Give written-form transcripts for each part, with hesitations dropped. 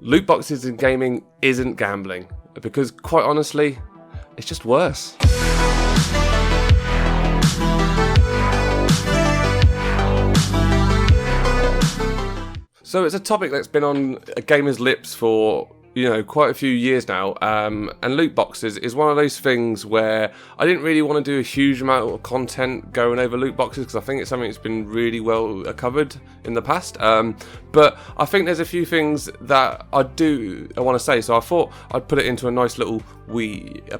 Loot boxes in gaming isn't gambling, because quite honestly, it's just worse. So it's a topic that's been on gamers' lips for quite a few years now, and loot boxes is one of those things where I didn't really want to do a huge amount of content going over loot boxes, because I think it's something that's been really well covered in the past, but I think there's a few things that I want to say, so I thought I'd put it into a nice little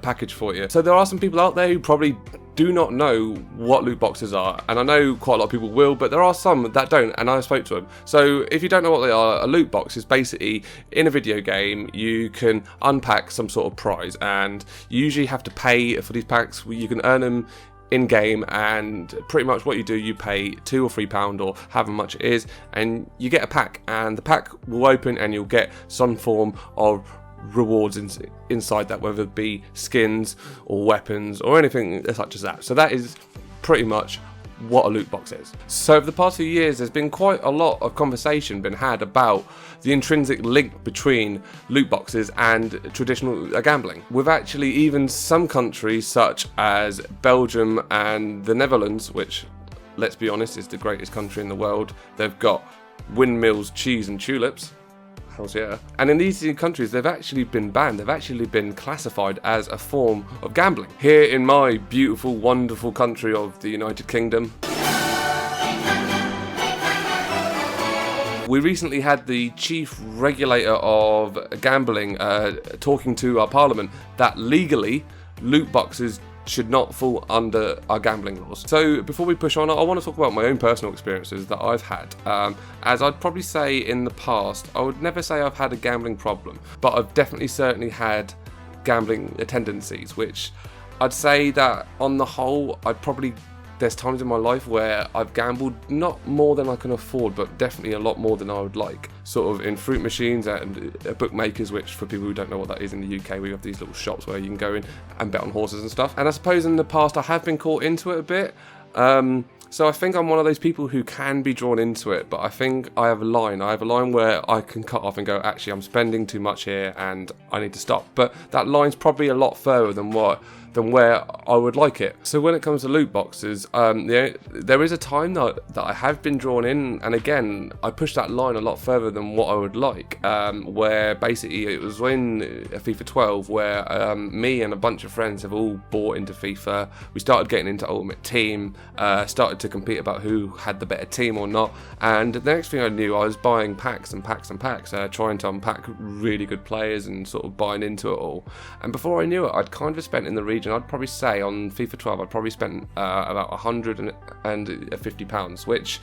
package for you. So there are some people out there who probably do not know what loot boxes are, and I know quite a lot of people will, but there are some that don't, and I spoke to them. So if you don't know what they are, a loot box is basically, in a video game, you can unpack some sort of prize, and you usually have to pay for these packs. You can earn them in-game, and pretty much what you do, you pay £2 or £3 or however much it is, and you get a pack, and the pack will open and you'll get some form of rewards inside that, whether it be skins or weapons or anything such as that. So that is pretty much what a loot box is. So over the past few years, there's been quite a lot of conversation been had about the intrinsic link between loot boxes and traditional gambling, with actually even some countries such as Belgium and the Netherlands, which, let's be honest, is the greatest country in the world. They've got windmills, cheese and tulips. Hells yeah. And in these two countries, they've actually been banned. They've actually been classified as a form of gambling. Here in my beautiful, wonderful country of the United Kingdom, we recently had the chief regulator of gambling talking to our parliament that legally loot boxes should not fall under our gambling laws. So before we push on, I want to talk about my own personal experiences that I've had. As I'd probably say in the past, I would never say I've had a gambling problem, but I've definitely certainly had gambling tendencies, which I'd say that on the whole, there's times in my life where I've gambled not more than I can afford, but definitely a lot more than I would like. Sort of in fruit machines and bookmakers, which for people who don't know what that is in the UK, we have these little shops where you can go in and bet on horses and stuff. And I suppose in the past I have been caught into it a bit. So I think I'm one of those people who can be drawn into it, but I think I have a line. I have a line where I can cut off and go, actually, I'm spending too much here and I need to stop. But that line's probably a lot further than where I would like it. So when it comes to loot boxes, there is a time that I have been drawn in, and again, I pushed that line a lot further than what I would like, where basically it was when FIFA 12, where me and a bunch of friends have all bought into FIFA. We started getting into Ultimate Team, started to compete about who had the better team or not, and the next thing I knew, I was buying packs and packs and packs, trying to unpack really good players and sort of buying into it all. And before I knew it, I'd kind of spent in the region, I'd probably say on FIFA 12, I'd probably spent about £150, which,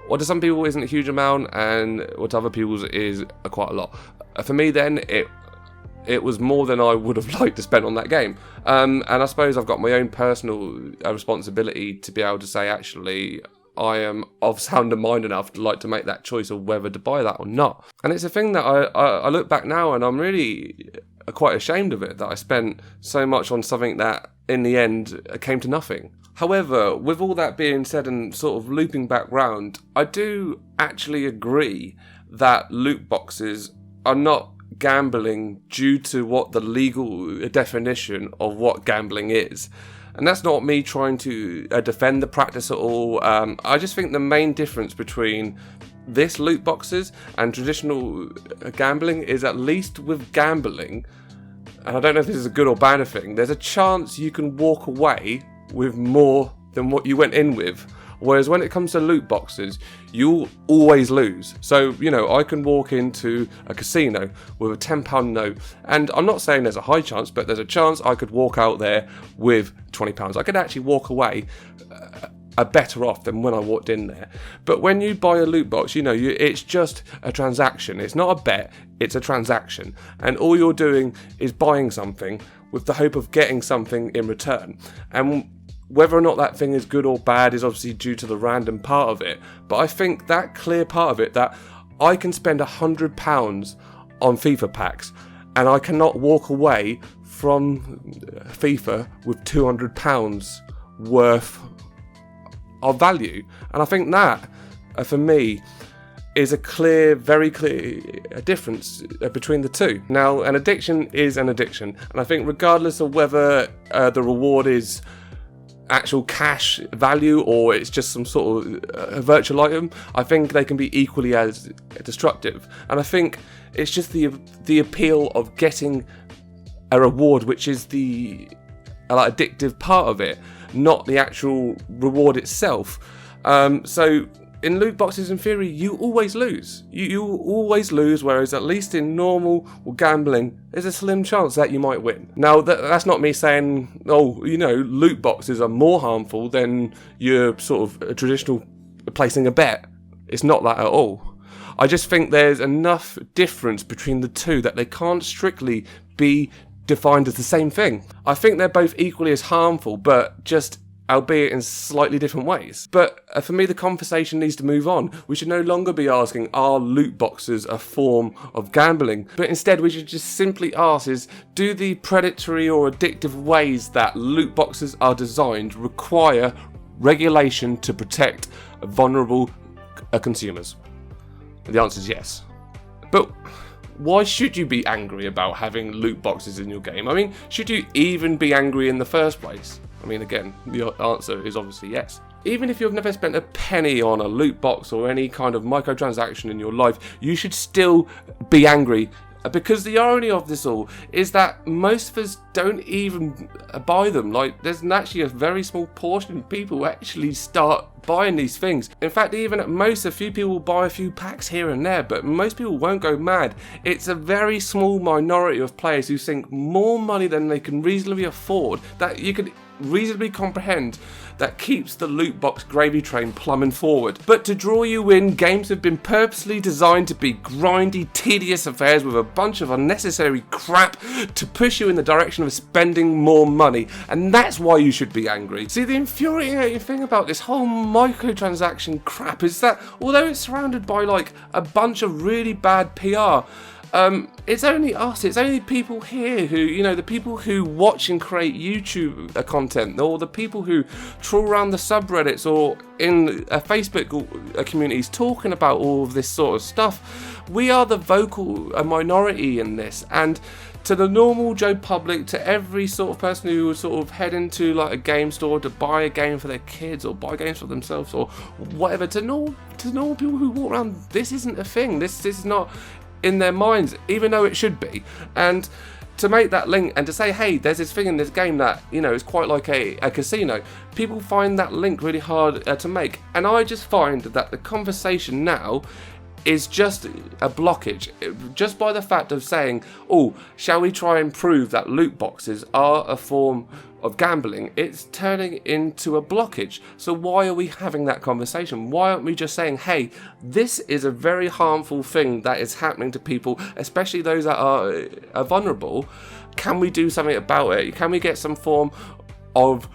what to some people isn't a huge amount, and what to other people is quite a lot. For me then, it was more than I would have liked to spend on that game. And I suppose I've got my own personal responsibility to be able to say, actually, I am of sounder mind enough to like to make that choice of whether to buy that or not. And it's a thing that I look back now and I'm really quite ashamed of it, that I spent so much on something that in the end came to nothing. However, with all that being said and sort of looping back round, I do actually agree that loot boxes are not gambling due to what the legal definition of what gambling is. And that's not me trying to defend the practice at all. I just think the main difference between this loot boxes and traditional gambling is, at least with gambling, and I don't know if this is a good or bad thing, there's a chance you can walk away with more than what you went in with. Whereas when it comes to loot boxes, you'll always lose. So, I can walk into a casino with a £10 note, and I'm not saying there's a high chance, but there's a chance I could walk out there with £20. I could actually walk away better off than when I walked in there. But when you buy a loot box, it's just a transaction. It's not a bet, it's a transaction. And all you're doing is buying something with the hope of getting something in return. And whether or not that thing is good or bad is obviously due to the random part of it. But I think that clear part of it, that I can spend £100 on FIFA packs and I cannot walk away from FIFA with £200 worth of value. And I think that, for me, is a clear, very clear difference between the two. Now, an addiction is an addiction, and I think regardless of whether the reward is actual cash value or it's just some sort of virtual item, I think they can be equally as destructive. And I think it's just the appeal of getting a reward, which is the addictive part of it, not the actual reward itself. So in loot boxes, in theory, you always lose. You always lose, whereas at least in normal gambling, there's a slim chance that you might win. Now, that's not me saying, oh, you know, loot boxes are more harmful than your sort of traditional placing a bet. It's not that at all. I just think there's enough difference between the two that they can't strictly be defined as the same thing. I think they're both equally as harmful, but just albeit in slightly different ways. But for me, the conversation needs to move on. We should no longer be asking, are loot boxes a form of gambling? But instead, we should just simply ask is, do the predatory or addictive ways that loot boxes are designed require regulation to protect vulnerable consumers? The answer is yes. But why should you be angry about having loot boxes in your game? I mean, should you even be angry in the first place? I mean, again, the answer is obviously yes. Even if you've never spent a penny on a loot box or any kind of microtransaction in your life, you should still be angry. Because the irony of this all is that most of us don't even buy them. Like, there's actually a very small portion of people who actually start buying these things. In fact, even at most, a few people will buy a few packs here and there, but most people won't go mad. It's a very small minority of players who sink more money than they can reasonably afford, that you could reasonably comprehend, that keeps the loot box gravy train plumbing forward. But to draw you in, games have been purposely designed to be grindy, tedious affairs with a bunch of unnecessary crap to push you in the direction of spending more money, and that's why you should be angry. See, the infuriating thing about this whole microtransaction crap is that although it's surrounded by like a bunch of really bad PR, it's only us, it's only people here who, you know, the people who watch and create YouTube content, or the people who trawl around the subreddits or in Facebook communities talking about all of this sort of stuff. We are the vocal minority in this, and to the normal Joe public, to every sort of person who would sort of head into like a game store to buy a game for their kids or buy games for themselves or whatever, to normal people who walk around, this isn't a thing. This is not in their minds, even though it should be. And to make that link and to say, hey, there's this thing in this game that, you know, is quite like a casino, people find that link really hard to make. And I just find that the conversation now is just a blockage, just by the fact of saying, oh, shall we try and prove that loot boxes are a form of gambling? It's turning into a blockage. So why are we having that conversation? Why aren't we just saying, hey, this is a very harmful thing that is happening to people, especially those that are vulnerable? Can we do something about it? Can we get some form of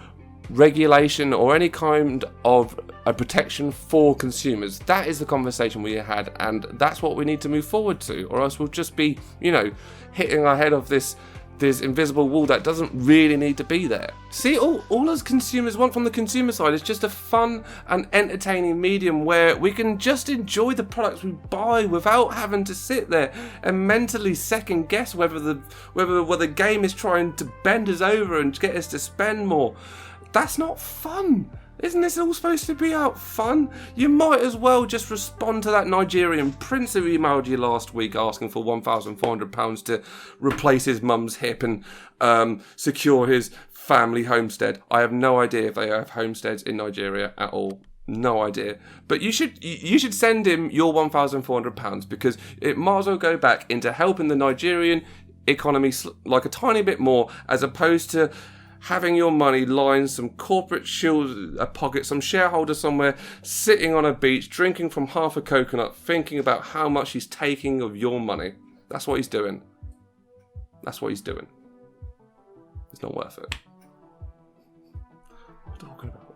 regulation or any kind of a protection for consumers? That is the conversation we had, and that's what we need to move forward to, or else we'll just be, you know, hitting our head off this invisible wall that doesn't really need to be there. See, all us consumers want from the consumer side is just a fun and entertaining medium where we can just enjoy the products we buy without having to sit there and mentally second guess whether the game is trying to bend us over and get us to spend more. That's not fun. Isn't this all supposed to be out fun? You might as well just respond to that Nigerian prince who emailed you last week asking for £1,400 to replace his mum's hip and secure his family homestead. I have no idea if they have homesteads in Nigeria at all. No idea. But you should send him your £1,400 because it might as well go back into helping the Nigerian economy like a tiny bit more, as opposed to having your money line some corporate shield pocket, some shareholder somewhere, sitting on a beach, drinking from half a coconut, thinking about how much he's taking of your money. That's what he's doing. That's what he's doing. It's not worth it. What are we talking about?